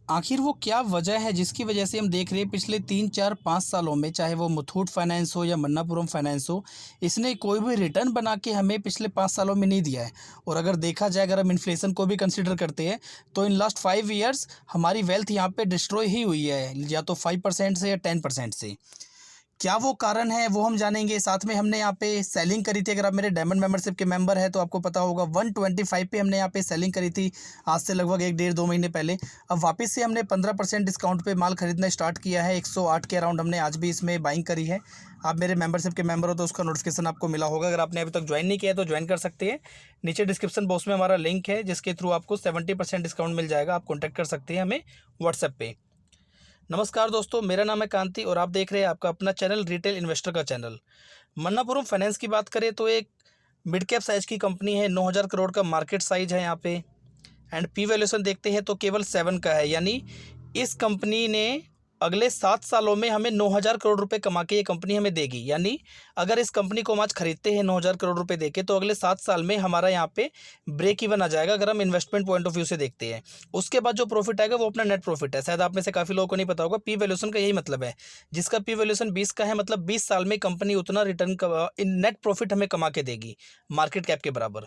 आखिर वो क्या वजह है जिसकी वजह से हम देख रहे हैं पिछले 3, 4, 5 सालों में, चाहे वो मुथूट फाइनेंस हो या मन्नापुरम फाइनेंस हो, इसने कोई भी रिटर्न बना के हमें पिछले 5 सालों में नहीं दिया है। और अगर देखा जाए, अगर हम इन्फ्लेशन को भी कंसीडर करते हैं, तो इन लास्ट 5 ईयर्स हमारी वेल्थ यहाँ पे डिस्ट्रॉय ही हुई है, या तो 5% से या 10% से। क्या वो कारण है वो हम जानेंगे। साथ में हमने यहाँ पे सेलिंग करी थी, अगर आप मेरे डायमंड मेंबरशिप के मेंबर हैं तो आपको पता होगा 125 पे हमने यहाँ पे सेलिंग करी थी, आज से लगभग 1, 1.5, 2 महीने पहले। अब वापस से हमने 15% डिस्काउंट पे माल खरीदना स्टार्ट किया है। 108 के अराउंड हमने आज भी इसमें बाइंग करी है। आप मेरे मेंबरशिप के मेंबर हो तो उसका नोटिफिकेशन आपको मिला होगा। अगर आपने अभी तक ज्वाइन नहीं किया है तो ज्वाइन कर सकते हैं। नीचे डिस्क्रिप्शन बॉक्स में हमारा लिंक है जिसके थ्रू आपको 70% डिस्काउंट मिल जाएगा। आप कॉन्टैक्ट कर सकते हैं हमें व्हाट्सएप पे। नमस्कार दोस्तों, मेरा नाम है कांति और आप देख रहे हैं आपका अपना चैनल रिटेल इन्वेस्टर का चैनल। मन्नापुरम फाइनेंस की बात करें तो एक मिड कैप साइज़ की कंपनी है। 9,000 करोड़ का मार्केट साइज है यहाँ पे। एंड पी वैल्यूएशन देखते हैं तो केवल 7 का है, यानी इस कंपनी ने अगले 7 सालों में हमें 9,000 करोड़ रुपए कमा के ये कंपनी हमें देगी। यानी अगर इस कंपनी को हम आज खरीदते हैं 9,000 करोड़ रुपए देके, तो अगले 7 साल में हमारा यहाँ पे ब्रेक इवन आ जाएगा, अगर हम इन्वेस्टमेंट पॉइंट ऑफ व्यू से देखते हैं। उसके बाद जो प्रॉफिट आएगा वो अपना नेट प्रॉफिट है। शायद आप में से काफ़ी लोगों को नहीं पता होगा, पी वैल्यूएशन का यही मतलब है। जिसका पी वैल्यूएशन 20 का है, मतलब 20 साल में कंपनी उतना रिटर्न इन नेट प्रॉफिट हमें कमा के देगी मार्केट कैप के बराबर।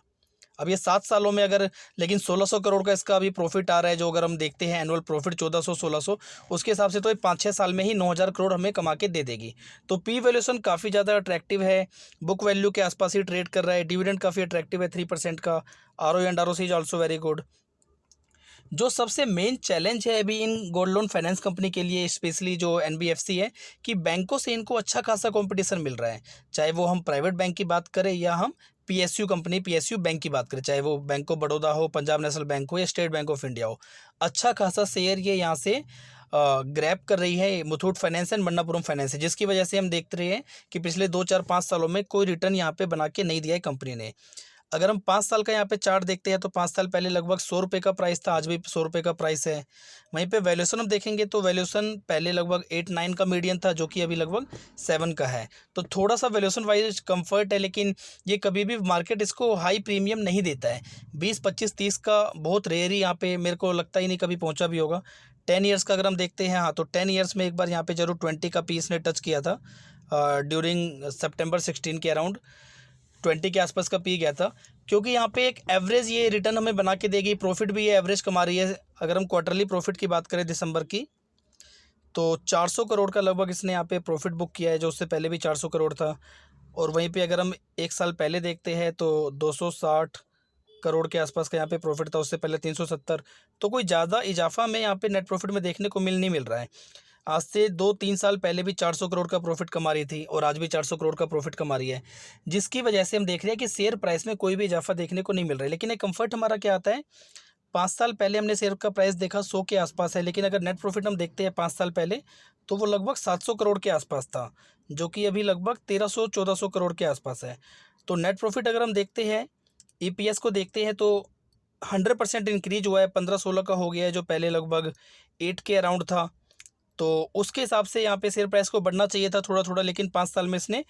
अब ये 7 सालों में अगर, लेकिन 1,600 करोड़ का इसका अभी प्रॉफिट आ रहा है, जो अगर हम देखते हैं एनुअल प्रॉफिट 1,400-1,600, उसके हिसाब से तो ये 5-6 साल में ही 9,000 करोड़ हमें कमा के दे देगी। तो पी वैल्यूएशन काफ़ी ज़्यादा अट्रैक्टिव है, बुक वैल्यू के आसपास ही ट्रेड कर रहा है। डिविडेंड काफ़ी अट्रैक्टिव है 3% का। ROE and ROC is also very good. जो सबसे मेन चैलेंज है अभी in gold loan finance company के लिए, स्पेशली जो एनबीएफसी है, कि बैंकों से इनको अच्छा खासा कंपटीशन मिल रहा है। चाहे वो हम प्राइवेट बैंक की बात करें या हम पीएसयू कंपनी, पीएसयू बैंक की बात करें, चाहे वो बैंक ऑफ बड़ौदा हो, पंजाब नेशनल बैंक हो या स्टेट बैंक ऑफ इंडिया हो, अच्छा खासा शेयर ये यहाँ से ग्रैब कर रही है Muthoot finance and Manappuram finance है। जिसकी वजह से हम देखते रहे हैं कि पिछले 2, 4, 5 सालों में कोई रिटर्न यहाँ पे बना के नहीं दिया है कंपनी ने। अगर हम 5 साल का यहाँ पे चार्ट देखते हैं तो 5 साल पहले लगभग 100 रुपये का प्राइस था, आज भी 100 रुपये का प्राइस है। वहीं पे वैल्यूएशन हम देखेंगे तो वैल्यूएशन पहले लगभग 8-9 का मीडियन था, जो कि अभी लगभग 7 का है। तो थोड़ा सा वैल्यूएशन वाइज कंफर्ट है, लेकिन ये कभी भी मार्केट इसको हाई प्रीमियम नहीं देता है। 20, 25, 30 का बहुत रेयर ही यहाँ पे, मेरे को लगता ही नहीं कभी पहुँचा भी होगा। 10 ईयर्स का अगर हम देखते हैं, हाँ, तो 10 ईयर्स में एक बार यहाँ पे जरूर 20 का पीस ने टच किया था ड्यूरिंग सितंबर 16 के अराउंड 20 के आसपास का पी गया था। क्योंकि यहाँ पे एक एवरेज ये रिटर्न हमें बना के देगी, प्रॉफिट भी ये एवरेज कमा रही है। अगर हम क्वार्टरली प्रॉफिट की बात करें दिसंबर की, तो 400 करोड़ का लगभग इसने यहाँ पे प्रॉफिट बुक किया है, जो उससे पहले भी 400 करोड़ था। और वहीं पे अगर हम 1 साल पहले देखते हैं तो 260 करोड़ के आसपास का यहाँ पे प्रॉफिट था, उससे पहले 370। तो कोई ज़्यादा इजाफा हमें यहाँ पे नेट प्रॉफिट में देखने को नहीं मिल रहा है। आज से 2-3 साल पहले भी 400 करोड़ का प्रॉफिट कमा रही थी और आज भी 400 करोड़ का प्रॉफिट कमा रही है। जिसकी वजह से हम देख रहे हैं कि शेयर प्राइस में कोई भी इजाफा देखने को नहीं मिल रहा है। लेकिन एक कंफर्ट हमारा क्या आता है, 5 साल पहले हमने शेयर का प्राइस देखा 100 के आसपास है, लेकिन अगर नेट प्रॉफिट हम देखते हैं 5 साल पहले, तो वो लगभग 700 करोड़ के आसपास था, जो कि अभी लगभग 1300-1400 करोड़ के आसपास है। तो नेट प्रॉफिट अगर हम देखते हैं, ईपीएस को देखते हैं, तो 100% इंक्रीज हुआ है, 15-16 का हो गया है, जो पहले लगभग 8 के अराउंड था। तो उसके हिसाब से यहाँ पे शेयर प्राइस को बढ़ना चाहिए था थोड़ा थोड़ा, लेकिन 5 साल में इसने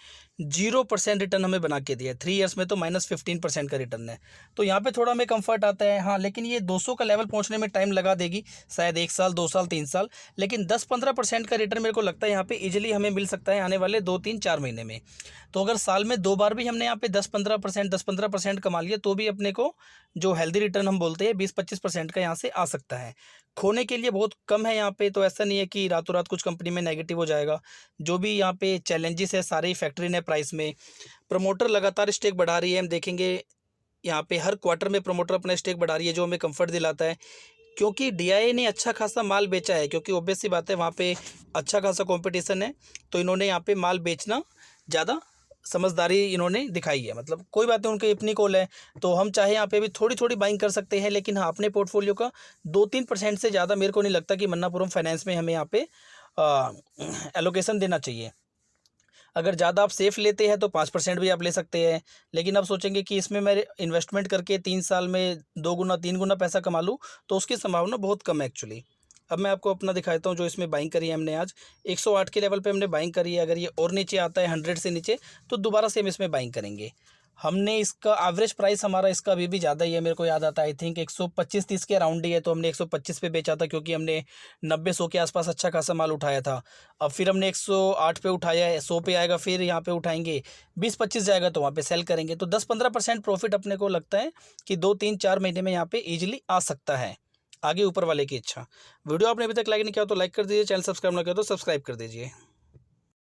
0% रिटर्न हमें बना के दिया है। 3 ईयर्स में तो -15% का रिटर्न है। तो यहाँ पे थोड़ा हमें कंफर्ट आता है, हाँ, लेकिन ये 200 का लेवल पहुँचने में टाइम लगा देगी, शायद 1 साल, 2 साल, 3 साल। लेकिन 10-15% का रिटर्न मेरे को लगता है यहाँ पे ईजिली हमें मिल सकता है आने वाले 2-3-4 महीने में। तो अगर साल में 2 बार भी हमने यहाँ पे 10-15% कमा लिया, तो भी अपने को जो हेल्दी रिटर्न हम बोलते हैं 20-25% का यहाँ से आ सकता है। खोने के लिए बहुत कम है यहाँ पे, तो ऐसा नहीं है कि रातों रात कुछ कंपनी में नेगेटिव हो जाएगा। जो भी यहाँ पे चैलेंजेस है सारे फैक्ट्री ने प्राइस में। प्रमोटर लगातार स्टेक बढ़ा रही है, हम देखेंगे यहाँ पे हर क्वार्टर में प्रमोटर अपना स्टेक बढ़ा रही है, जो हमें कंफर्ट दिलाता है। क्योंकि डीआईए ने अच्छा खासा माल बेचा है, क्योंकि ऑब्वियस सी बात है वहाँ पे अच्छा खासा कंपटीशन है, तो इन्होंने यहाँ पे माल बेचना ज़्यादा समझदारी इन्होंने दिखाई है। मतलब कोई बात नहीं, उनकी अपनी कॉल है, तो हम चाहे यहाँ पे भी थोड़ी थोड़ी बाइंग कर सकते हैं, लेकिन हाँ, अपने पोर्टफोलियो का 2-3% से ज़्यादा मेरे को नहीं लगता कि मन्नापुरम फाइनेंस में हमें यहाँ पे एलोकेशन देना चाहिए। अगर ज़्यादा आप सेफ लेते हैं तो 5% भी आप ले सकते हैं, लेकिन आप सोचेंगे कि इसमें मैं इन्वेस्टमेंट करके 3 साल में 2 गुना 3 गुना पैसा कमा लूँ, तो उसकी संभावना बहुत कम है एक्चुअली। अब मैं आपको अपना दिखाता हूँ जो इसमें बाइंग करी है हमने आज। 108 के लेवल पे हमने बाइंग करी है। अगर ये और नीचे आता है 100 से नीचे, तो दोबारा से हम इसमें बाइंग करेंगे। हमने इसका एवरेज प्राइस हमारा इसका अभी भी ज़्यादा ही है, मेरे को याद आता है आई थिंक 125-30 के अराउंड ही है, तो हमने 125 पे बेचा था क्योंकि हमने 90-100 के आसपास अच्छा खासा माल उठाया था। अब फिर हमने 108 पे उठाया है, 100 पे आएगा, फिर यहाँ पे उठाएंगे, 20-25 जाएगा तो वहाँ पे सेल करेंगे, तो 10-15% प्रॉफिट अपने को लगता है कि 2-3-4 महीने में यहाँ पे ईजिली आ सकता है, आगे ऊपर वाले की इच्छा। वीडियो आपने अभी तक लाइक नहीं किया तो लाइक कर दीजिए, चैनल सब्सक्राइब ना किया तो सब्सक्राइब कर दीजिए।